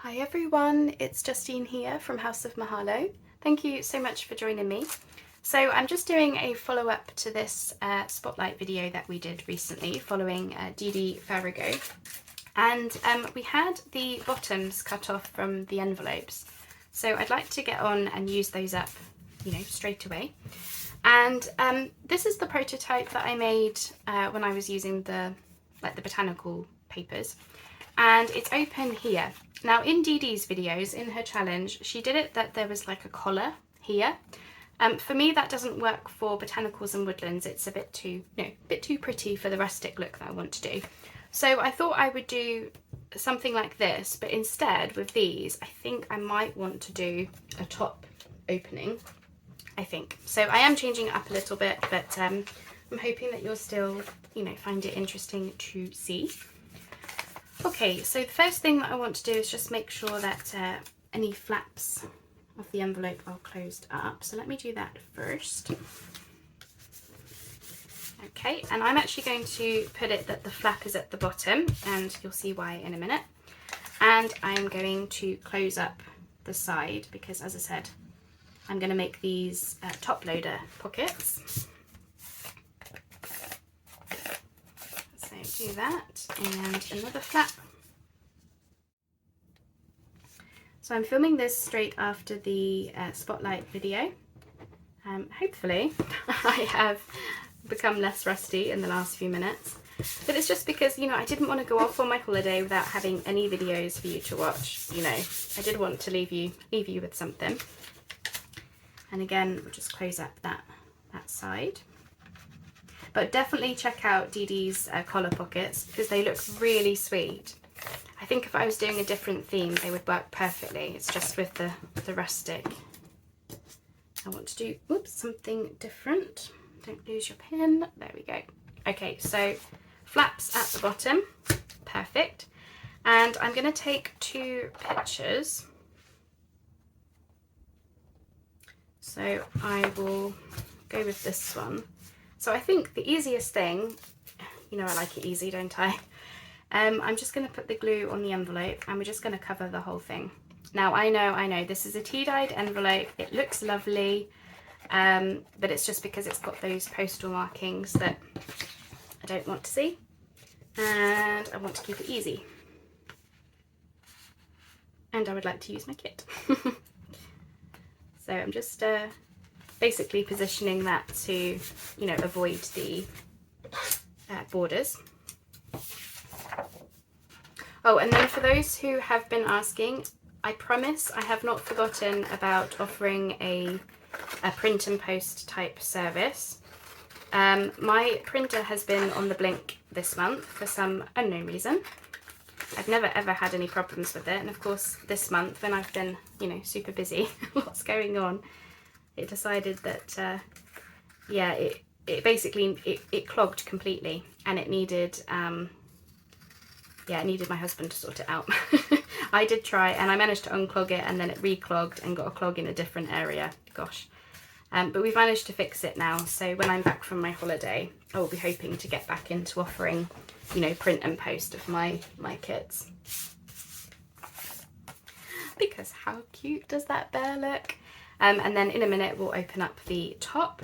Hi everyone, it's Justine here from House of Mahalo. Thank you so much for joining me. So I'm just doing a follow-up to this spotlight video that we did recently following Dee Farrago. And we had the bottoms cut off from the envelopes. So I'd like to get on and use those up, straight away. And this is the prototype that I made when I was using the botanical papers. And it's open here. Now in Dee Dee's videos, in her challenge, she did it that there was like a collar here. For me, that doesn't work for botanicals and woodlands. It's a bit too pretty for the rustic look that I want to do. So I thought I would do something like this, but instead with these, I think I might want to do a top opening, I think. So I am changing it up a little bit, but I'm hoping that you'll still, find it interesting to see. Okay, so the first thing that I want to do is just make sure that any flaps of the envelope are closed up. So let me do that first. Okay, and I'm actually going to put it that the flap is at the bottom, and you'll see why in a minute. And I'm going to close up the side because, as I said, I'm going to make these top loader pockets. So do that, and another flap. So I'm filming this straight after the spotlight video. Hopefully I have become less rusty in the last few minutes, but it's just because, I didn't want to go off on my holiday without having any videos for you to watch. I did want to leave you with something. And again, we'll just close up that side. But definitely check out Dee Dee's collar pockets because they look really sweet. I think if I was doing a different theme, they would work perfectly. It's just with the rustic. I want to do, something different. Don't lose your pen. There we go. Okay, so flaps at the bottom. Perfect. And I'm going to take 2 pictures. So I will go with this one. So I think the easiest thing, I like it easy, don't I? I'm just going to put the glue on the envelope and we're just going to cover the whole thing. Now I know, this is a tea-dyed envelope. It looks lovely, but it's just because it's got those postal markings that I don't want to see. And I want to keep it easy. And I would like to use my kit. So I'm just basically positioning that to, avoid the borders. Oh, and then for those who have been asking, I promise I have not forgotten about offering a print and post type service. My printer has been on the blink this month for some unknown reason. I've never ever had any problems with it, and of course this month when I've been, super busy, what's going on, it decided that, it basically, it clogged completely, and it needed, it needed my husband to sort it out. I did try, and I managed to unclog it, and then it reclogged and got a clog in a different area. Gosh. But we've managed to fix it now, so when I'm back from my holiday, I will be hoping to get back into offering, print and post of my kits. Because how cute does that bear look? And then in a minute we'll open up the top.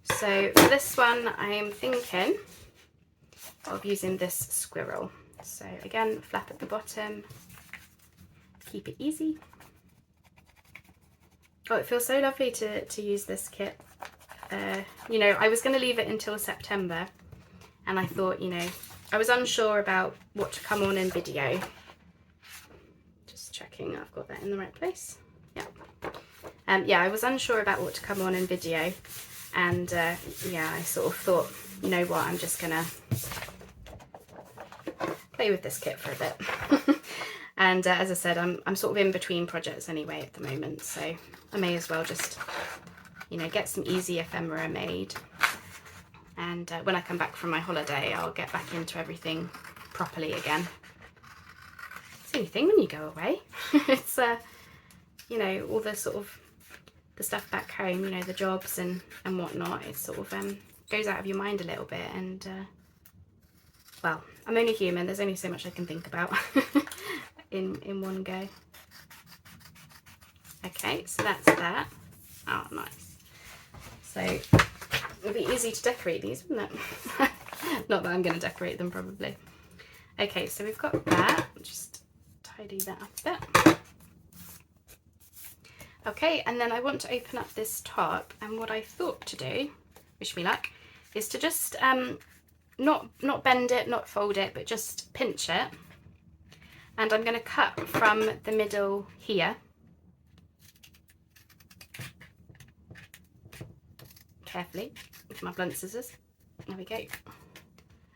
So for this one I am thinking of using this squirrel. So again, flap at the bottom, keep it easy. Oh, it feels so lovely to use this kit. I was going to leave it until September, and I thought, I was unsure about what to come on in video. Just checking I've got that in the right place. Yeah. I was unsure about what to come on in video, and I sort of thought, you know what, I'm just gonna play with this kit for a bit. And as I said, I'm sort of in between projects anyway at the moment, so I may as well just, get some easy ephemera made. And when I come back from my holiday, I'll get back into everything properly again. It's the only thing when you go away. It's, all the sort of the stuff back home, the jobs and whatnot. It sort of goes out of your mind a little bit, and well, I'm only human. There's only so much I can think about. in one go. Okay, so that's that. Oh, nice. So it'll be easy to decorate these, wouldn't it? Not that I'm going to decorate them, probably. Okay, so we've got that. Just tidy that up a bit. Okay, and then I want to open up this top, and what I thought to do, wish me luck, is to just not bend it, not fold it, but just pinch it. And I'm going to cut from the middle here. Carefully with my blunt scissors. There we go.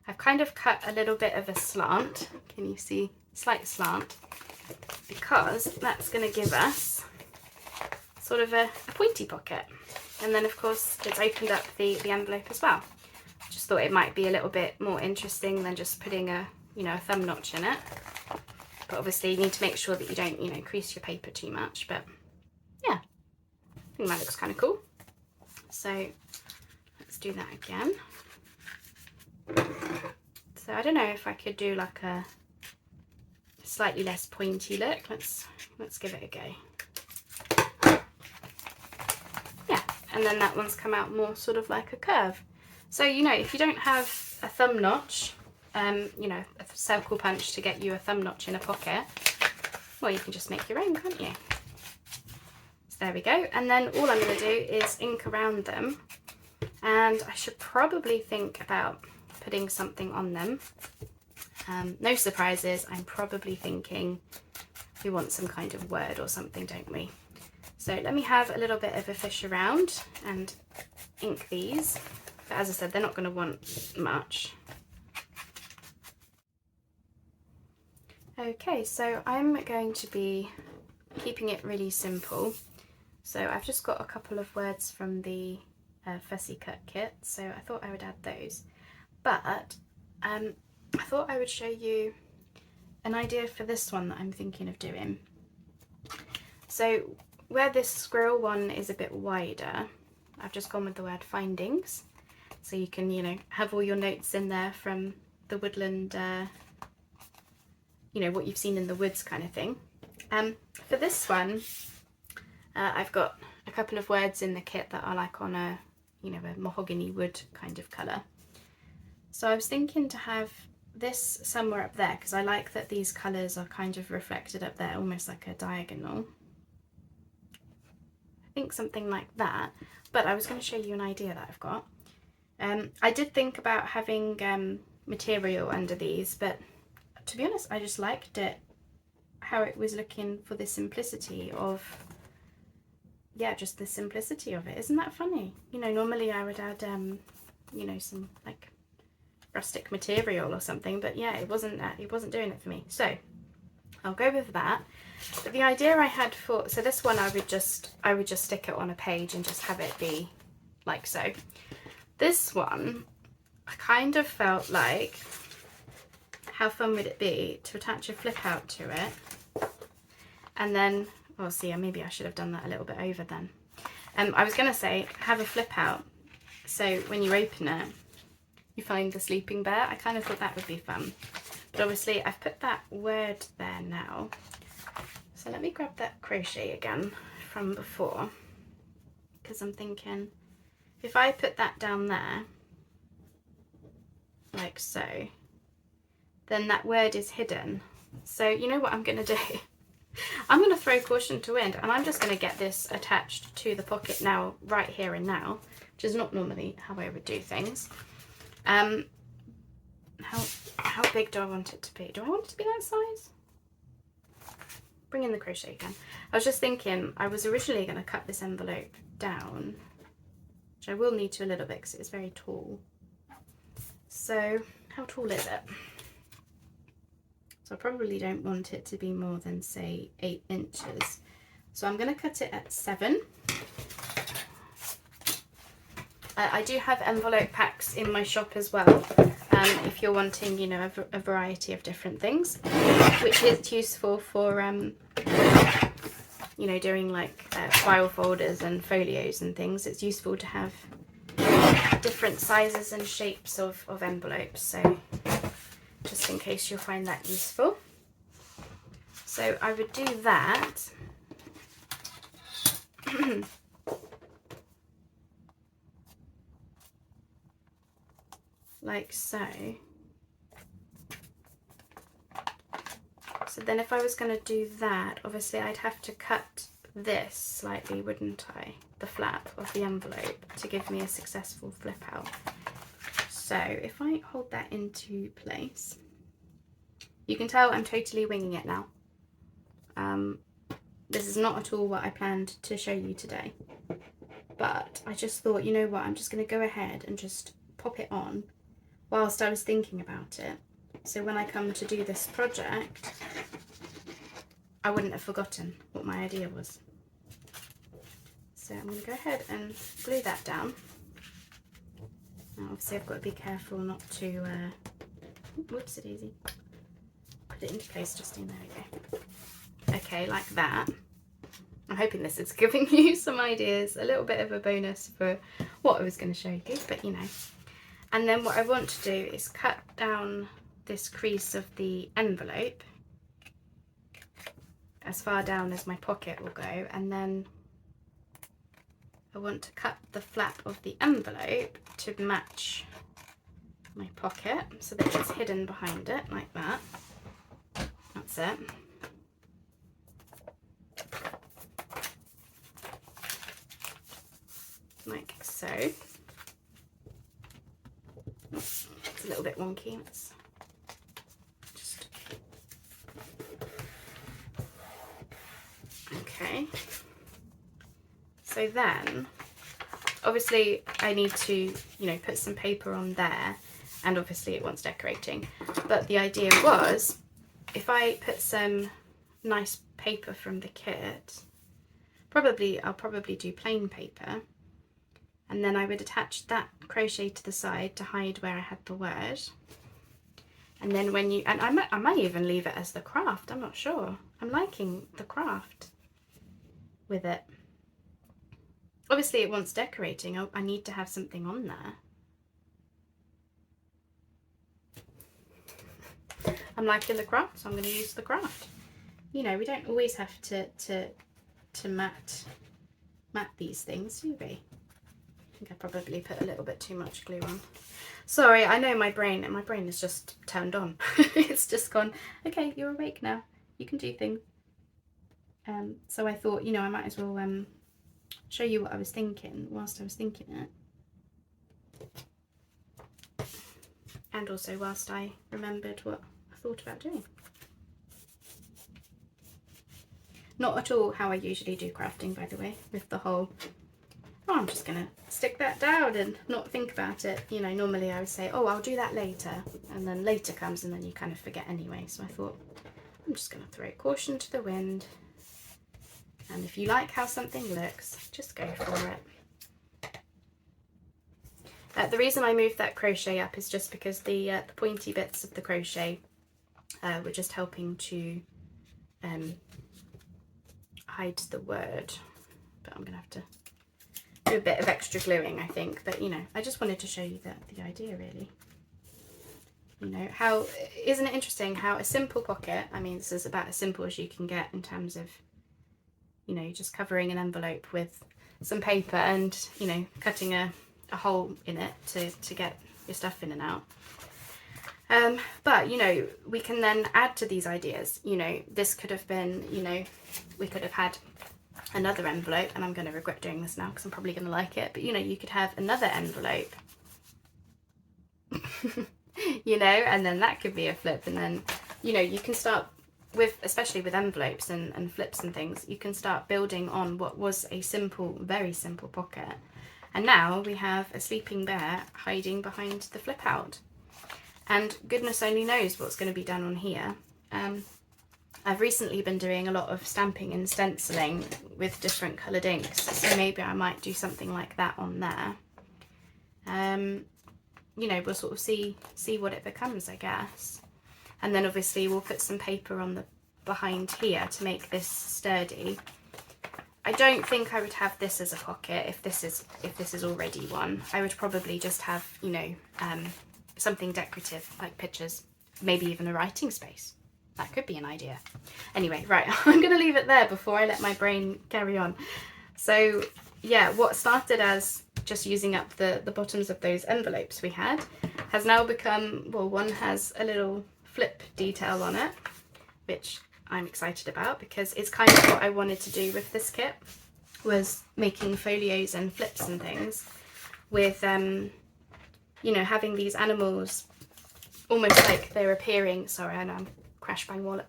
I've kind of cut a little bit of a slant. Can you see? Slight slant, because that's going to give us sort of a pointy pocket. And then of course it's opened up the envelope as well. Just thought it might be a little bit more interesting than just putting a thumb notch in it. But obviously you need to make sure that you don't crease your paper too much. But yeah, I think that looks kind of cool. So let's do that again. So I don't know if I could do like a slightly less pointy look. Let's give it a go. Yeah, and then that one's come out more sort of like a curve. So if you don't have a thumb notch, a circle punch to get you a thumb notch in a pocket, well, you can just make your own, can't you? So there we go. And then all I'm going to do is ink around them, and I should probably think about putting something on them. No surprises, I'm probably thinking we want some kind of word or something, don't we? So let me have a little bit of a fish around and ink these. But as I said, they're not going to want much. Okay, so I'm going to be keeping it really simple. So I've just got a couple of words from the fussy cut kit, so I thought I would add those. But I thought I would show you an idea for this one that I'm thinking of doing. So where this squirrel one is a bit wider, I've just gone with the word findings. So you can, have all your notes in there from the woodland, what you've seen in the woods kind of thing. For this one, I've got a couple of words in the kit that are like on a, a mahogany wood kind of colour. So I was thinking to have this somewhere up there, because I like that these colours are kind of reflected up there, almost like a diagonal. I think something like that, but I was going to show you an idea that I've got. I did think about having material under these, but to be honest, I just liked it, how it was looking for the simplicity of, just the simplicity of it. Isn't that funny? Normally I would add, some like rustic material or something, but yeah, it wasn't doing it for me. So I'll go with that. But the idea I had for, so this one I would just stick it on a page and just have it be like so. This one, I kind of felt like, how fun would it be to attach a flip out to it? And then, see, maybe I should have done that a little bit over then. I was going to say, have a flip out, so when you open it, you find the sleeping bear. I kind of thought that would be fun. But obviously, I've put that word there now. So let me grab that crochet again from before, because I'm thinking, if I put that down there, like so, then that word is hidden. So you know what I'm going to do? I'm going to throw caution to wind, and I'm just going to get this attached to the pocket now, right here and now, which is not normally how I would do things. How big do I want it to be? Do I want it to be that size? Bring in the crochet again. I was just thinking, I was originally going to cut this envelope down, which I will need to a little bit because it's very tall. So how tall is it? So I probably don't want it to be more than, say, 8 inches. So I'm going to cut it at 7. I do have envelope packs in my shop as well, if you're wanting, a variety of different things, which is useful for, doing like file folders and folios and things. It's useful to have different sizes and shapes of envelopes, so just in case you'll find that useful. So I would do that. Like so. So then if I was going to do that, obviously I'd have to cut this slightly, wouldn't I? The flap of the envelope to give me a successful flip out. So if I hold that into place, you can tell I'm totally winging it now. This is not at all what I planned to show you today. But I just thought, you know what, I'm just going to go ahead and just pop it on whilst I was thinking about it. So when I come to do this project, I wouldn't have forgotten what my idea was. So I'm going to go ahead and glue that down. Now obviously I've got to be careful not to, whoopsie daisy, put it into place just in, there we go. Okay, like that. I'm hoping this is giving you some ideas, a little bit of a bonus for what I was going to show you, but you know. And then what I want to do is cut down this crease of the envelope as far down as my pocket will go, and then I want to cut the flap of the envelope to match my pocket so that it's hidden behind it like that. That's it. Like so. It's a little bit wonky. Let's just... Okay. So then, obviously I need to, you know, put some paper on there, and obviously it wants decorating. But the idea was, if I put some nice paper from the kit, I'll probably do plain paper, and then I would attach that crochet to the side to hide where I had the word. And then when you, and I might even leave it as the craft, I'm not sure. I'm liking the craft with it. Obviously it wants decorating, I need to have something on there. I'm liking the craft, so I'm going to use the craft. You know, we don't always have to mat these things, do we? I think I probably put a little bit too much glue on. Sorry, I know my brain is just turned on. It's just gone, okay, you're awake now. You can do things. So I thought, you know, I might as well show you what I was thinking whilst I was thinking it. And also whilst I remembered what I thought about doing. Not at all how I usually do crafting, by the way, with the whole, oh, I'm just gonna stick that down and not think about it. You know, normally I would say, oh, I'll do that later, and then later comes and then you kind of forget anyway. So I thought, I'm just gonna throw caution to the wind, and if you like how something looks, just go for it. The reason I moved that crochet up is just because the pointy bits of the crochet were just helping to hide the word, but I'm gonna have to do a bit of extra gluing, I think. But you know, I just wanted to show you the idea, really. You know, how, isn't it interesting how a simple pocket, I mean, this is about as simple as you can get in terms of, you know, just covering an envelope with some paper and, you know, cutting a hole in it to get your stuff in and out. But, you know, we can then add to these ideas. You know, this could have been, you know, we could have had another envelope, and I'm going to regret doing this now because I'm probably going to like it, but, you know, you could have another envelope, you know, and then that could be a flip, and then, you know, you can start with, especially with envelopes and flips and things, you can start building on what was a simple, very simple pocket. And now we have a sleeping bear hiding behind the flip out. And goodness only knows what's going to be done on here. I've recently been doing a lot of stamping and stenciling with different coloured inks, so maybe I might do something like that on there. You know, we'll sort of see what it becomes, I guess. And then obviously we'll put some paper on the behind here to make this sturdy. I don't think I would have this as a pocket if this is already one. I would probably just have, you know, something decorative like pictures, maybe even a writing space. That could be an idea. Anyway, right, I'm going to leave it there before I let my brain carry on. So yeah, what started as just using up the bottoms of those envelopes we had has now become, well, one has a little flip detail on it, which I'm excited about because it's kind of what I wanted to do with this kit, was making folios and flips and things with, you know, having these animals almost like they're appearing, sorry, I know I'm crash bang wallet,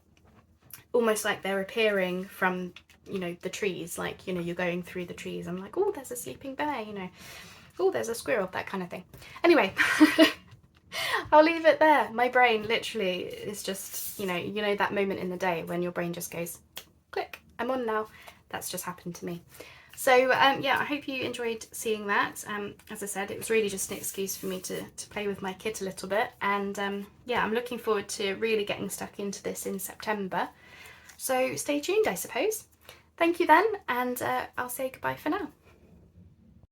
almost like they're appearing from, you know, the trees, like, you know, you're going through the trees. I'm like, oh, there's a sleeping bear, you know, oh, there's a squirrel, that kind of thing. Anyway, I'll leave it there. My brain literally is just, you know that moment in the day when your brain just goes, click, I'm on now. That's just happened to me. So yeah, I hope you enjoyed seeing that. As I said, it was really just an excuse for me to play with my kit a little bit. And yeah, I'm looking forward to really getting stuck into this in September. So stay tuned, I suppose. Thank you then, and I'll say goodbye for now.